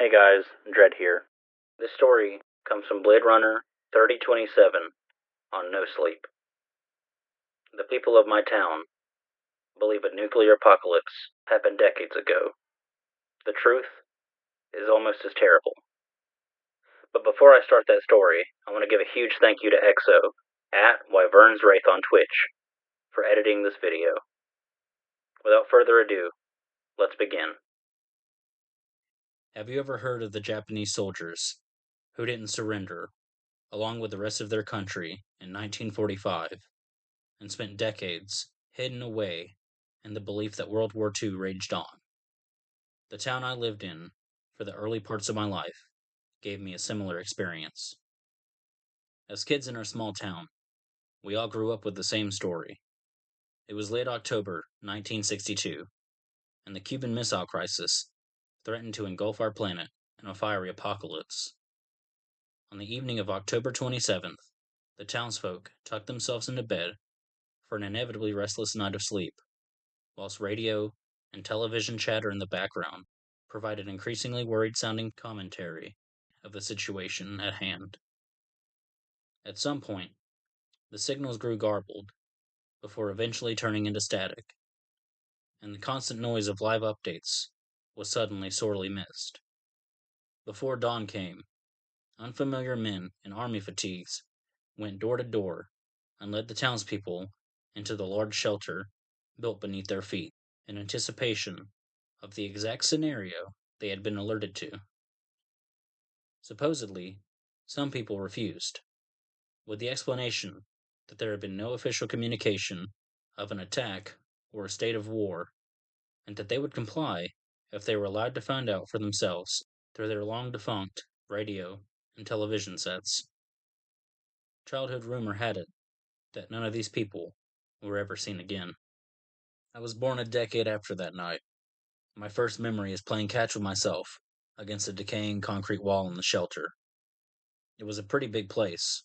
Hey guys, Dread here. This story comes from Blade Runner 3027 on NoSleep. The people of my town believe a nuclear apocalypse happened decades ago. The truth is almost as terrible. But before I start that story, I want to give a huge thank you to EXO, at Wyverns Wraith on Twitch, for editing this video. Without further ado, let's begin. Have you ever heard of the Japanese soldiers who didn't surrender, along with the rest of their country, in 1945, and spent decades hidden away in the belief that World War II raged on? The town I lived in for the early parts of my life gave me a similar experience. As kids in our small town, we all grew up with the same story. It was late October 1962, and the Cuban Missile Crisis threatened to engulf our planet in a fiery apocalypse. On the evening of October 27th, the townsfolk tucked themselves into bed for an inevitably restless night of sleep, whilst radio and television chatter in the background provided increasingly worried-sounding commentary of the situation at hand. At some point, the signals grew garbled, before eventually turning into static, and the constant noise of live updates was suddenly sorely missed. Before dawn came, unfamiliar men in army fatigues went door to door and led the townspeople into the large shelter built beneath their feet, in anticipation of the exact scenario they had been alerted to. Supposedly, some people refused, with the explanation that there had been no official communication of an attack or a state of war, and that they would comply if they were allowed to find out for themselves through their long defunct radio and television sets. Childhood rumor had it that none of these people were ever seen again. I was born a decade after that night. My first memory is playing catch with myself against a decaying concrete wall in the shelter. It was a pretty big place,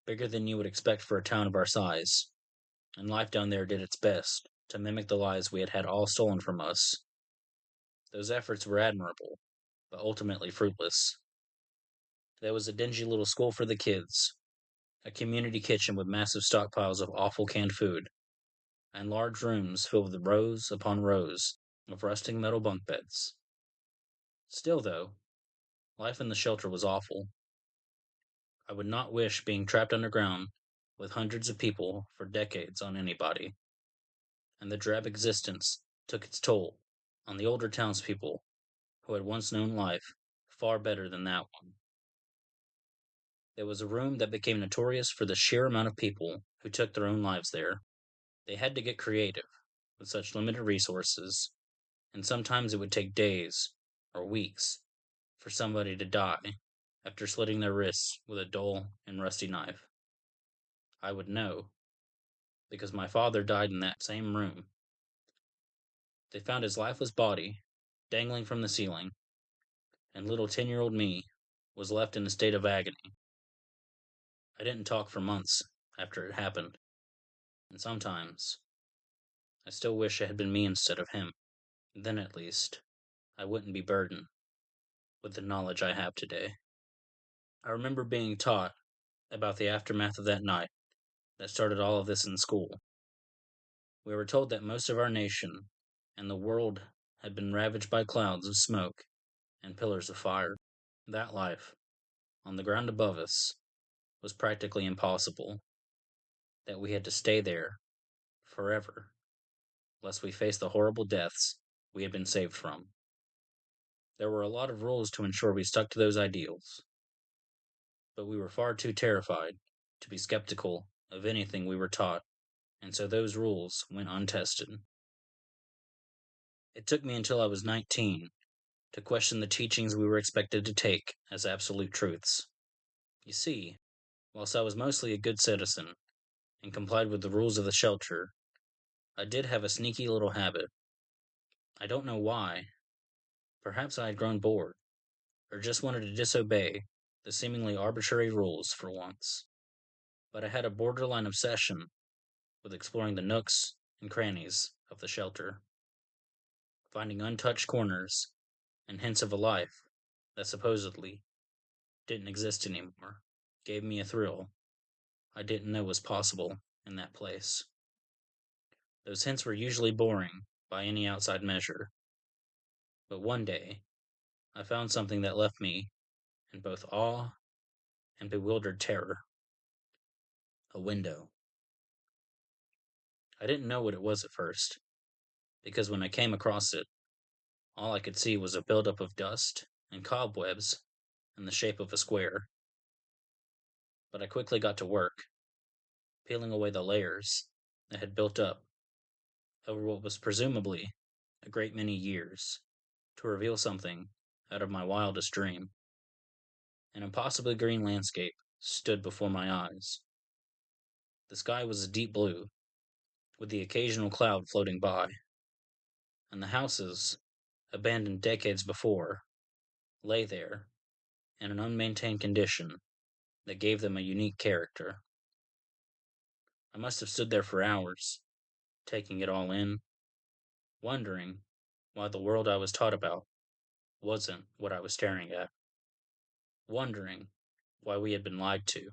bigger than you would expect for a town of our size, and life down there did its best to mimic the lives we had had all stolen from us. Those efforts were admirable, but ultimately fruitless. There was a dingy little school for the kids, a community kitchen with massive stockpiles of awful canned food, and large rooms filled with rows upon rows of rusting metal bunk beds. Still, though, life in the shelter was awful. I would not wish being trapped underground with hundreds of people for decades on anybody, and the drab existence took its toll on the older townspeople who had once known life far better than that one. There was a room that became notorious for the sheer amount of people who took their own lives there. They had to get creative with such limited resources, and sometimes it would take days or weeks for somebody to die after slitting their wrists with a dull and rusty knife. I would know, because my father died in that same room. They found his lifeless body dangling from the ceiling, and little 10-year-old me was left in a state of agony. I didn't talk for months after it happened, and sometimes I still wish it had been me instead of him. Then at least I wouldn't be burdened with the knowledge I have today. I remember being taught about the aftermath of that night that started all of this in school. We were told that most of our nation and the world had been ravaged by clouds of smoke and pillars of fire. That life, on the ground above us, was practically impossible. That we had to stay there forever, lest we face the horrible deaths we had been saved from. There were a lot of rules to ensure we stuck to those ideals, but we were far too terrified to be skeptical of anything we were taught, and so those rules went untested. It took me until I was 19 to question the teachings we were expected to take as absolute truths. You see, whilst I was mostly a good citizen and complied with the rules of the shelter, I did have a sneaky little habit. I don't know why. Perhaps I had grown bored, or just wanted to disobey the seemingly arbitrary rules for once. But I had a borderline obsession with exploring the nooks and crannies of the shelter, finding untouched corners and hints of a life that supposedly didn't exist anymore gave me a thrill I didn't know was possible in that place. Those hints were usually boring by any outside measure, but one day I found something that left me in both awe and bewildered terror. A window. I didn't know what it was at first, because when I came across it, all I could see was a buildup of dust and cobwebs in the shape of a square. But I quickly got to work, peeling away the layers that had built up over what was presumably a great many years to reveal something out of my wildest dream. An impossibly green landscape stood before my eyes. The sky was a deep blue, with the occasional cloud floating by, and the houses, abandoned decades before, lay there in an unmaintained condition that gave them a unique character. I must have stood there for hours, taking it all in, wondering why the world I was taught about wasn't what I was staring at, wondering why we had been lied to.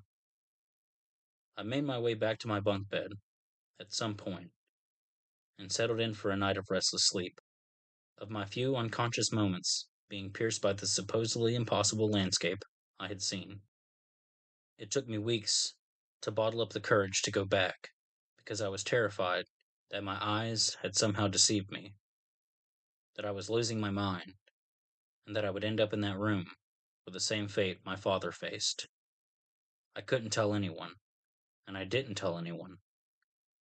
I made my way back to my bunk bed at some point and settled in for a night of restless sleep, of my few unconscious moments being pierced by the supposedly impossible landscape I had seen. It took me weeks to bottle up the courage to go back, because I was terrified that my eyes had somehow deceived me, that I was losing my mind, and that I would end up in that room with the same fate my father faced. I couldn't tell anyone, and I didn't tell anyone.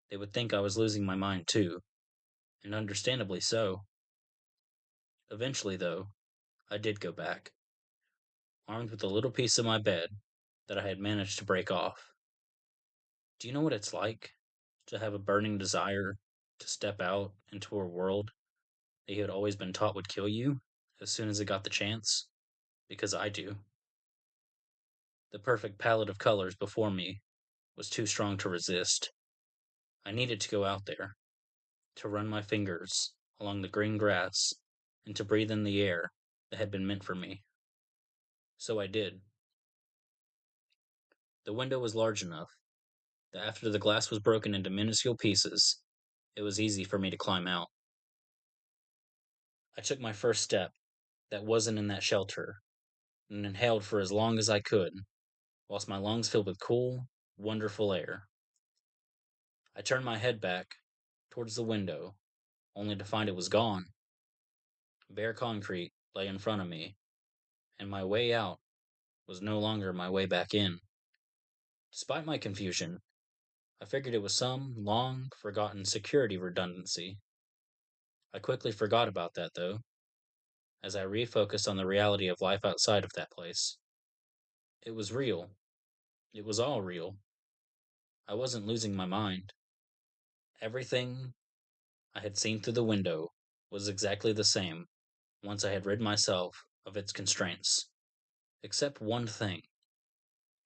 They would think I was losing my mind too, and understandably so. Eventually, though, I did go back, armed with a little piece of my bed that I had managed to break off. Do you know what it's like to have a burning desire to step out into a world that you had always been taught would kill you as soon as it got the chance? Because I do. The perfect palette of colors before me was too strong to resist. I needed to go out there, to run my fingers along the green grass, and to breathe in the air that had been meant for me. So I did. The window was large enough that after the glass was broken into minuscule pieces, it was easy for me to climb out. I took my first step that wasn't in that shelter and inhaled for as long as I could, whilst my lungs filled with cool, wonderful air. I turned my head back towards the window, only to find it was gone. Bare concrete lay in front of me, and my way out was no longer my way back in. Despite my confusion, I figured it was some long forgotten security redundancy. I quickly forgot about that, though, as I refocused on the reality of life outside of that place. It was real. It was all real. I wasn't losing my mind. Everything I had seen through the window was exactly the same once I had rid myself of its constraints. Except one thing.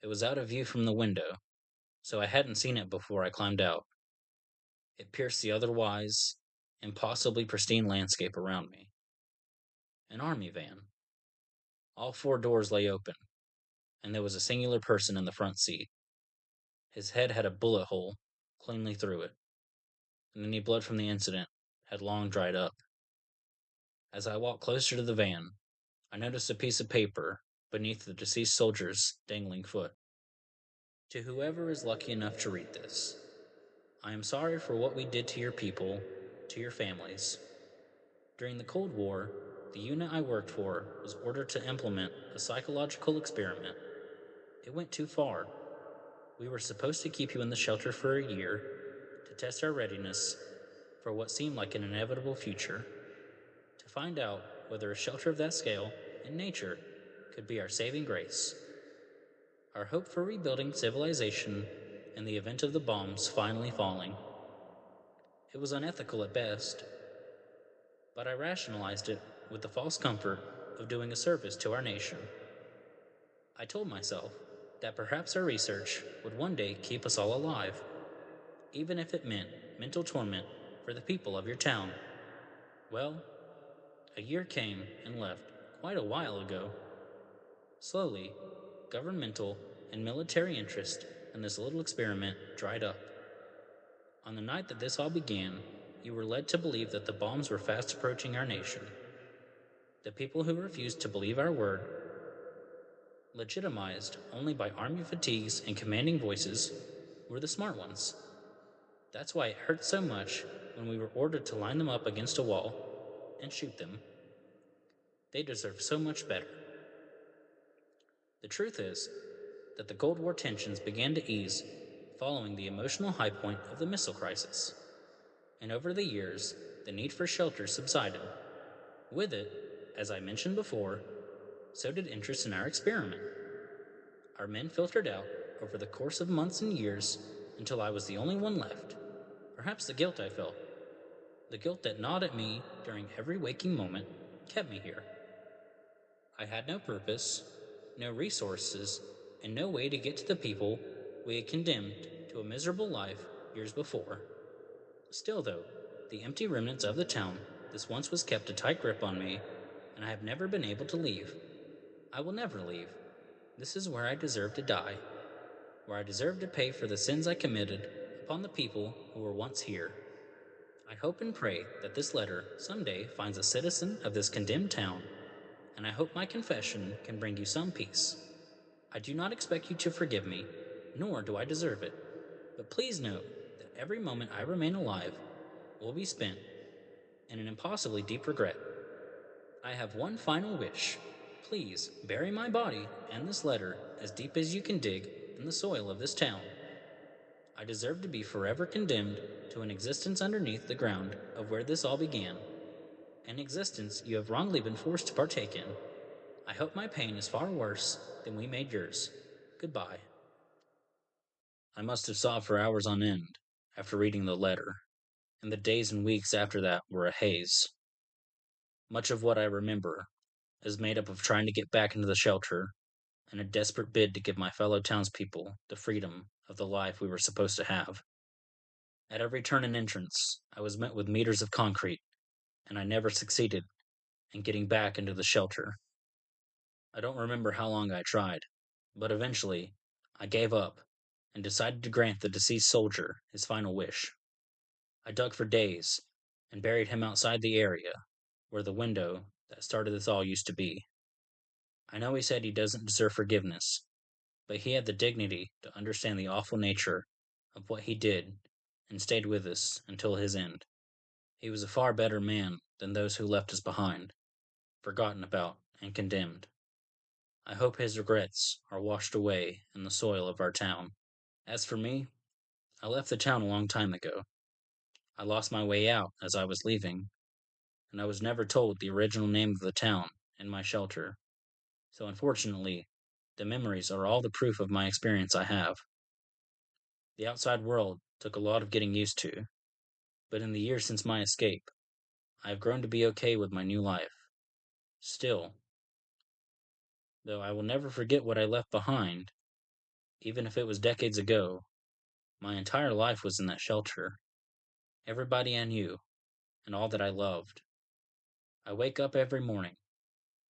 It was out of view from the window, so I hadn't seen it before I climbed out. It pierced the otherwise impossibly pristine landscape around me. An army van. All four doors lay open, and there was a singular person in the front seat. His head had a bullet hole cleanly through it, and any blood from the incident had long dried up. As I walked closer to the van, I noticed a piece of paper beneath the deceased soldier's dangling foot. To whoever is lucky enough to read this, I am sorry for what we did to your people, to your families. During the Cold War, the unit I worked for was ordered to implement a psychological experiment. It went too far. We were supposed to keep you in the shelter for a year to test our readiness for what seemed like an inevitable future, to find out whether a shelter of that scale in nature could be our saving grace, our hope for rebuilding civilization in the event of the bombs finally falling. It was unethical at best, but I rationalized it with the false comfort of doing a service to our nation. I told myself that perhaps our research would one day keep us all alive, even if it meant mental torment for the people of your town. Well, a year came and left quite a while ago, Slowly, governmental and military interest in this little experiment dried up. On the night that this all began, you were led to believe that the bombs were fast approaching our nation. The people who refused to believe our word, legitimized only by army fatigues and commanding voices, were the smart ones. That's why it hurt so much when we were ordered to line them up against a wall and shoot them. They deserve so much better. The truth is that the Cold War tensions began to ease following the emotional high point of the missile crisis. And over the years, the need for shelter subsided. With it, as I mentioned before, so did interest in our experiment. Our men filtered out over the course of months and years until I was the only one left. Perhaps the guilt I felt, the guilt that gnawed at me during every waking moment, kept me here. I had no purpose, no resources, and no way to get to the people we had condemned to a miserable life years before. Still, though, the empty remnants of the town this once was kept a tight grip on me, and I have never been able to leave. I will never leave. This is where I deserve to die, where I deserve to pay for the sins I committed upon the people who were once here. I hope and pray that this letter someday finds a citizen of this condemned town, and I hope my confession can bring you some peace. I do not expect you to forgive me, nor do I deserve it, but please know that every moment I remain alive will be spent in an impossibly deep regret. I have one final wish. Please bury my body and this letter as deep as you can dig in the soil of this town. I deserve to be forever condemned to an existence underneath the ground of where this all began, an existence you have wrongly been forced to partake in. I hope my pain is far worse than we made yours. Goodbye. I must have sobbed for hours on end after reading the letter, and the days and weeks after that were a haze. Much of what I remember is made up of trying to get back into the shelter in a desperate bid to give my fellow townspeople the freedom of the life we were supposed to have. At every turn and entrance, I was met with meters of concrete, and I never succeeded in getting back into the shelter. I don't remember how long I tried, but eventually I gave up and decided to grant the deceased soldier his final wish. I dug for days and buried him outside the area where the window that started this all used to be. I know he said he doesn't deserve forgiveness, but he had the dignity to understand the awful nature of what he did and stayed with us until his end. He was a far better man than those who left us behind, forgotten about and condemned. I hope his regrets are washed away in the soil of our town. As for me, I left the town a long time ago. I lost my way out as I was leaving, and I was never told the original name of the town in my shelter. So unfortunately, the memories are all the proof of my experience I have. The outside world took a lot of getting used to, but in the years since my escape, I have grown to be okay with my new life. Still, though I will never forget what I left behind, even if it was decades ago, my entire life was in that shelter. Everybody I knew, and all that I loved. I wake up every morning,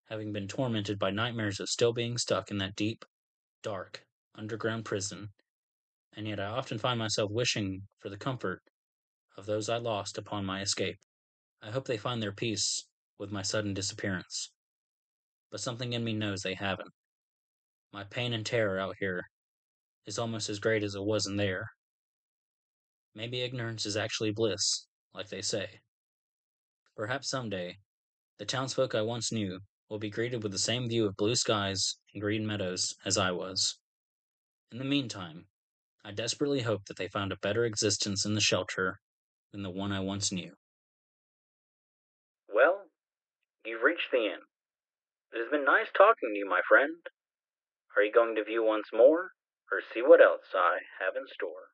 having been tormented by nightmares of still being stuck in that deep, dark, underground prison, and yet I often find myself wishing for the comfort of those I lost upon my escape. I hope they find their peace with my sudden disappearance, but something in me knows they haven't. My pain and terror out here is almost as great as it was in there. Maybe ignorance is actually bliss, like they say. Perhaps someday, the townsfolk I once knew will be greeted with the same view of blue skies and green meadows as I was. In the meantime, I desperately hope that they found a better existence in the shelter than the one I once knew. Well, you've reached the end. It has been nice talking to you, my friend. Are you going to view once more, or see what else I have in store?